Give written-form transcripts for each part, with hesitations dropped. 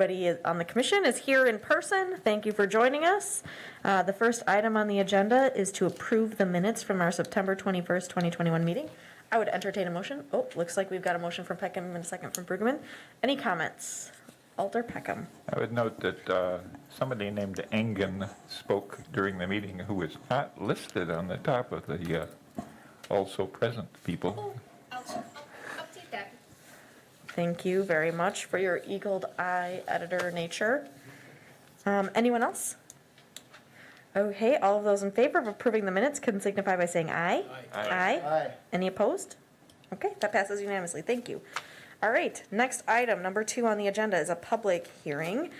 Everybody on the commission is here in person. Thank you for joining us. The first item on the agenda is to approve the minutes from our September 21st, 2021 meeting. I would entertain a motion. Oh, looks like we've got a motion from Peckham and a second from Brueggemann. Any comments? Alder Peckham. I would note that somebody named Engen spoke during the meeting who was not listed on the top of the also present people. I'll update that. Thank you very much for your eagle eye editor nature. Anyone else? Okay, all of those in favor of approving the minutes can signify by saying aye. Aye. Aye. Any opposed? Okay, that passes unanimously. Thank you. All right, next item, number 2 on the agenda is a public hearing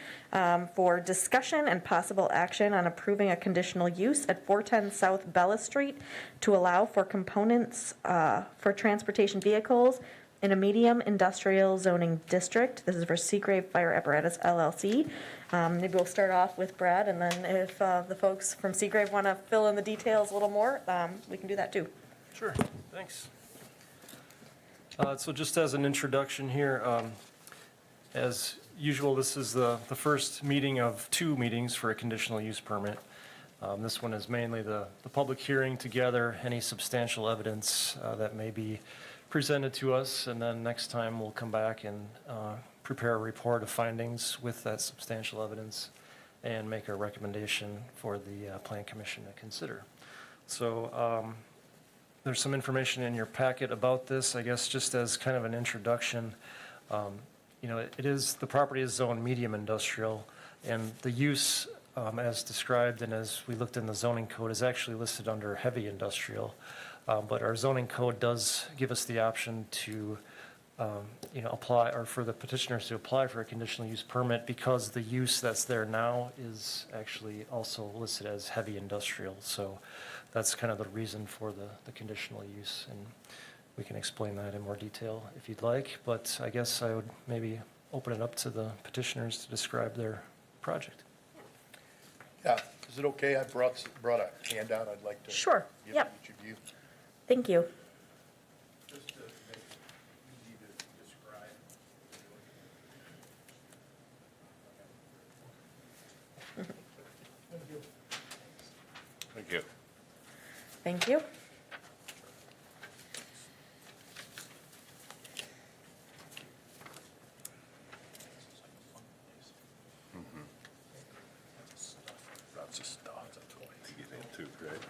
for discussion and possible action on approving a conditional use at 410 South Bellus Street to allow for components for transportation vehicles in a medium industrial zoning district. This is for Seagrave Fire Apparatus LLC. Maybe we'll start off with Brad, and then if the folks from Seagrave want to fill in the details a little more, we can do that too. Sure, thanks. So just as an introduction here, as usual, this is the first meeting of 2 meetings for a conditional use permit. This one is mainly the public hearing to gather any substantial evidence that may be presented to us, and then next time we'll come back and prepare a report of findings with that substantial evidence and make a recommendation for the Plan Commission to consider. So there's some information in your packet about this, I guess, just as kind of an introduction. The property is zoned medium industrial, and the use as described and as we looked in the zoning code is actually listed under heavy industrial. But our zoning code does give us the option to, apply, or for the petitioners to apply for a conditional use permit, because the use that's there now is actually also listed as heavy industrial. So that's kind of the reason for the conditional use, and we can explain that in more detail if you'd like. But I guess I would maybe open it up to the petitioners to describe their project. Yeah, is it okay? I brought a handout I'd like to Sure. give Yep. each of you. Thank you. Just to make it easy to describe. Thank you. Thank you. Lots of stuff. To get into, right?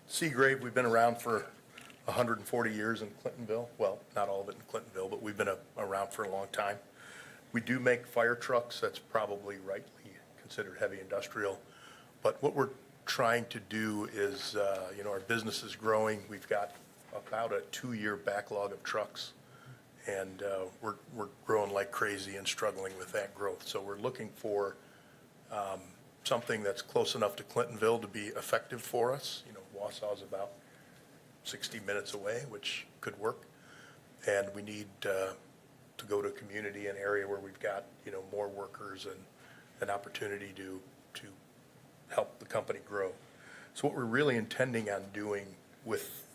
Seagrave, we've been around for 140 years in Clintonville. Well, not all of it in Clintonville, but we've been around for a long time. We do make fire trucks. That's probably rightly considered heavy industrial. But what we're trying to do is, our business is growing. We've got about a 2-year backlog of trucks, and we're growing like crazy and struggling with that growth. So we're looking for something that's close enough to Clintonville to be effective for us. Wausau is about 60 minutes away, which could work. And we need to go to a community, an area where we've got, more workers and an opportunity to help the company grow. So what we're really intending on doing with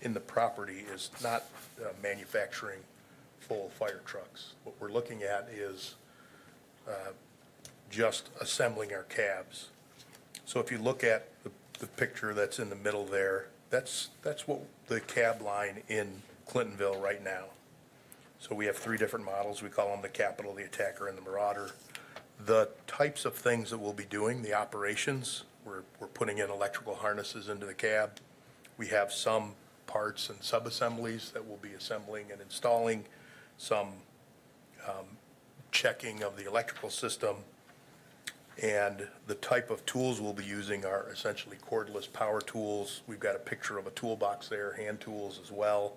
in the property is not manufacturing full fire trucks. What we're looking at is just assembling our cabs. So if you look at the picture that's in the middle there, that's what the cab line in Clintonville right now. So we have 3 different models. We call them the Capital, the Attacker, and the Marauder. The types of things that we'll be doing, the operations, we're putting in electrical harnesses into the cab. We have some parts and sub-assemblies that we'll be assembling and installing, some checking of the electrical system, and the type of tools we'll be using are essentially cordless power tools. We've got a picture of a toolbox there, hand tools as well.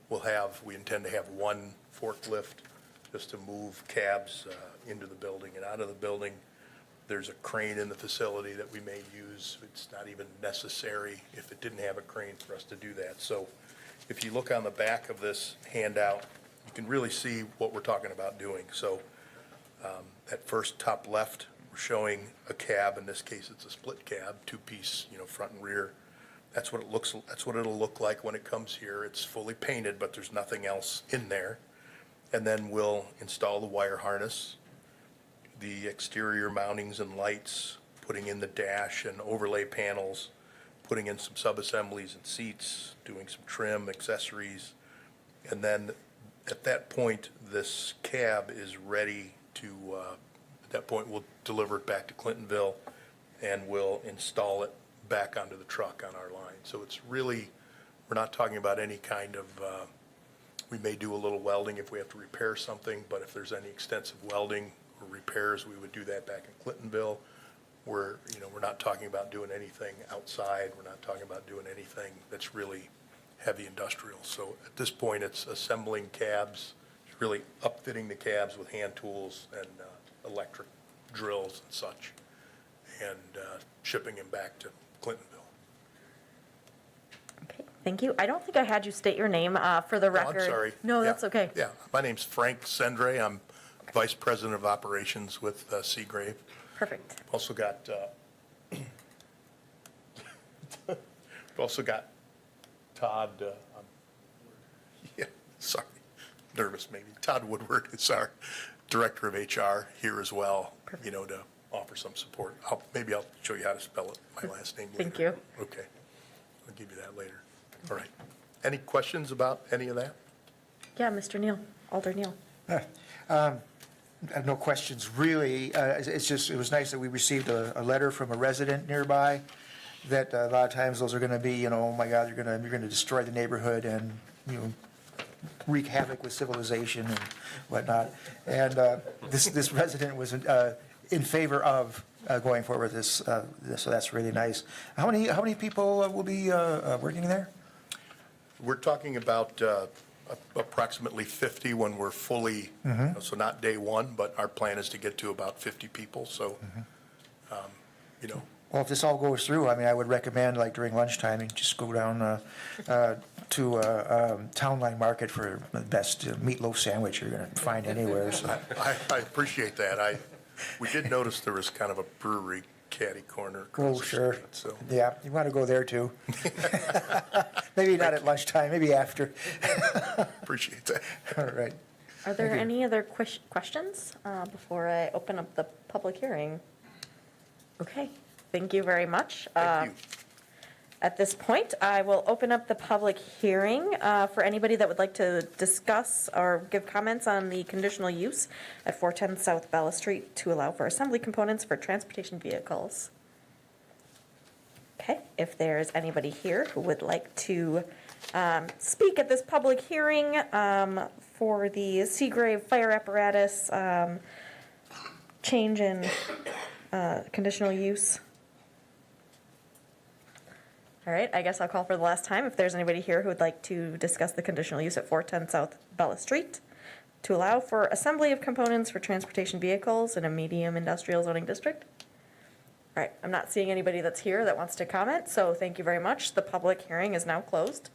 We intend to have 1 forklift just to move cabs into the building and out of the building. There's a crane in the facility that we may use. It's not even necessary if it didn't have a crane for us to do that. So if you look on the back of this handout, you can really see what we're talking about doing. So that first top left, we're showing a cab. In this case, it's a split cab, 2-piece, front and rear. That's what it'll look like when it comes here. It's fully painted, but there's nothing else in there. And then we'll install the wire harness, the exterior mountings and lights, putting in the dash and overlay panels, putting in some sub-assemblies and seats, doing some trim, accessories. And then at that point, this cab is ready to, at that point, we'll deliver it back to Clintonville and we'll install it back onto the truck on our line. So it's really, we're not talking about any kind of, we may do a little welding if we have to repair something, but if there's any extensive welding or repairs, we would do that back in Clintonville. We're not talking about doing anything outside. We're not talking about doing anything that's really heavy industrial. So at this point, it's assembling cabs, really upfitting the cabs with hand tools and electric drills and such, and shipping them back to Clintonville. Okay, thank you. I don't think I had you state your name for the Oh, record. I'm sorry. No, Yeah. that's okay. Yeah, my name's Frank Sendre. I'm Vice President of Operations with Seagrave. Perfect. Also got, we've also got Todd, yeah, sorry, nervous maybe. Todd Woodward is our Director of HR here as well, to offer some support. Maybe I'll show you how to spell it, my last name later. Thank you. Okay, I'll give you that later. All right. Any questions about any of that? Yeah, Mr. Neal, Alder Neal. I have no questions, really. It was nice that we received a letter from a resident nearby, that a lot of times those are going to be, oh my God, you're going to destroy the neighborhood and, wreak havoc with civilization and whatnot. And this resident was in favor of going forward with this, so that's really nice. How many people will be working there? We're talking about approximately 50 when we're fully, so not day one, but our plan is to get to about 50 people, so, Well, if this all goes through, I would recommend, like, during lunchtime, you just go down to Town Line Market for the best meatloaf sandwich you're going to find anywhere, so. I appreciate that. We did notice there was kind of a brewery catty corner across Oh, the sure. street, so. Yeah, you want to go there, too. Maybe not at lunchtime, maybe after. Appreciate that. All right. Are there Thank you. any other questions before I open up the public hearing? Okay, thank you very much. Thank you. At this point, I will open up the public hearing for anybody that would like to discuss or give comments on the conditional use at 410 South Bellus Street to allow for assembly components for transportation vehicles. Okay, if there's anybody here who would like to speak at this public hearing for the Seagrave fire apparatus change in conditional use. All right, I guess I'll call for the last time. If there's anybody here who would like to discuss the conditional use at 410 South Bellus Street to allow for assembly of components for transportation vehicles in a medium industrial zoning district. All right, I'm not seeing anybody that's here that wants to comment, so thank you very much. The public hearing is now closed.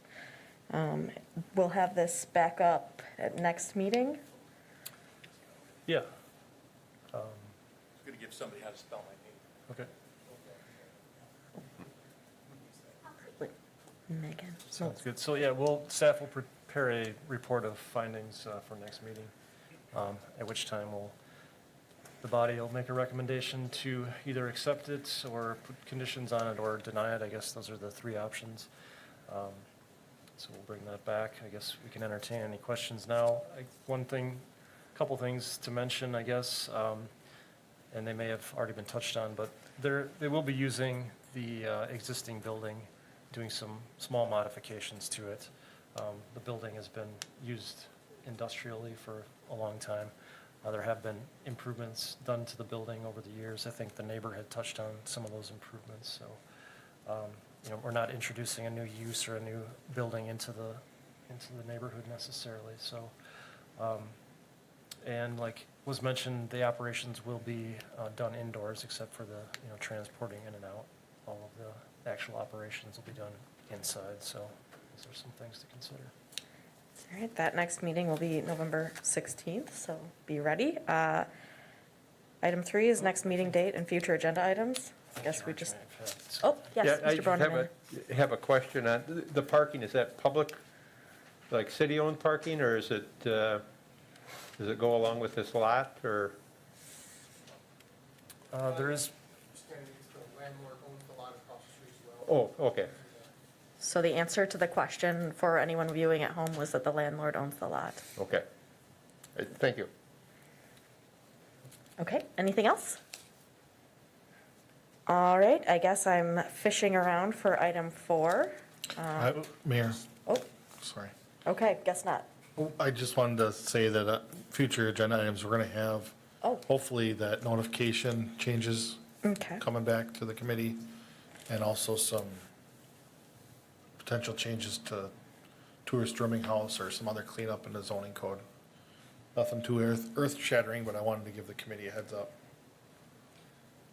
We'll have this back up at next meeting. Yeah, I'm going to give somebody how to spell my name. okay. Megan. Sounds good. So, yeah, staff will prepare a report of findings for next meeting, at which time the body will make a recommendation to either accept it or put conditions on it or deny it. I guess those are the three options. So we'll bring that back. I guess we can entertain any questions now. Couple things to mention, I guess, and they may have already been touched on, but they will be using the existing building, doing some small modifications to it. The building has been used industrially for a long time. There have been improvements done to the building over the years. I think the neighbor had touched on some of those improvements. So, we're not introducing a new use or a new building into the neighborhood necessarily. So, and like was mentioned, the operations will be done indoors except for the transporting in and out. All of the actual operations will be done inside. So, those are some things to consider. All right, that next meeting will be November 16th, so be ready. Item 3 is next meeting date and future agenda items. I guess we just, oh, yes, Yeah, I Mr. just Brown. have a question on the parking. Is that public, like city-owned parking, or is it Does it go along with this lot, or? There is, The landlord owns the lot across the street as well. Oh, okay. So the answer to the question for anyone viewing at home was that the landlord owns the lot. Okay. Thank you. Okay, anything else? All right, I guess I'm fishing around for item 4. Mayor, Oh, sorry. okay, guess not. I just wanted to say that future agenda items, we're going to have, Oh, hopefully, that notification changes okay. coming back to the committee, and also some potential changes to tourist rooming house or some other cleanup in the zoning code. Nothing too earth shattering, but I wanted to give the committee a heads up.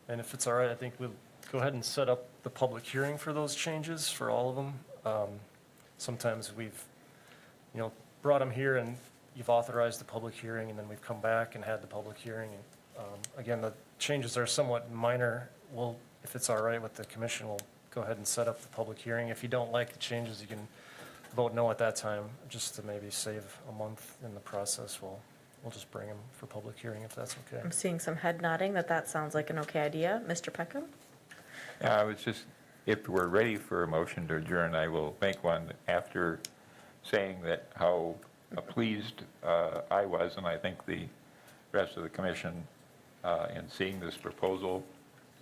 and if it's all right, I think we'll go ahead and set up the public hearing for those changes, for all of them. Sometimes we've, brought them here and you've authorized the public hearing, and then we've come back and had the public hearing. And again, the changes are somewhat minor. We'll, if it's all right with the commission, we'll go ahead and set up the public hearing. If you don't like the changes, you can vote no at that time, just to maybe save a month in the process. We'll just bring them for public hearing if that's okay. I'm seeing some head nodding that sounds like an okay idea. Mr. Peckham? Yeah, I was just, if we're ready for a motion to adjourn, I will make one after saying that how pleased I was, and I think the rest of the commission, in seeing this proposal.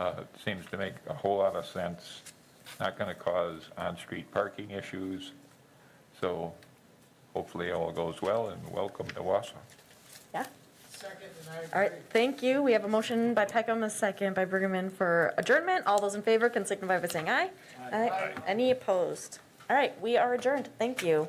It seems to make a whole lot of sense, not going to cause on-street parking issues. So hopefully all goes well, and welcome to Wausau. Yeah? Second, and I agree. All right, thank you. We have a motion by Peckham, a second by Brueggemann for adjournment. All those in favor can signify by saying aye. Aye. Any opposed? All right, we are adjourned. Thank you.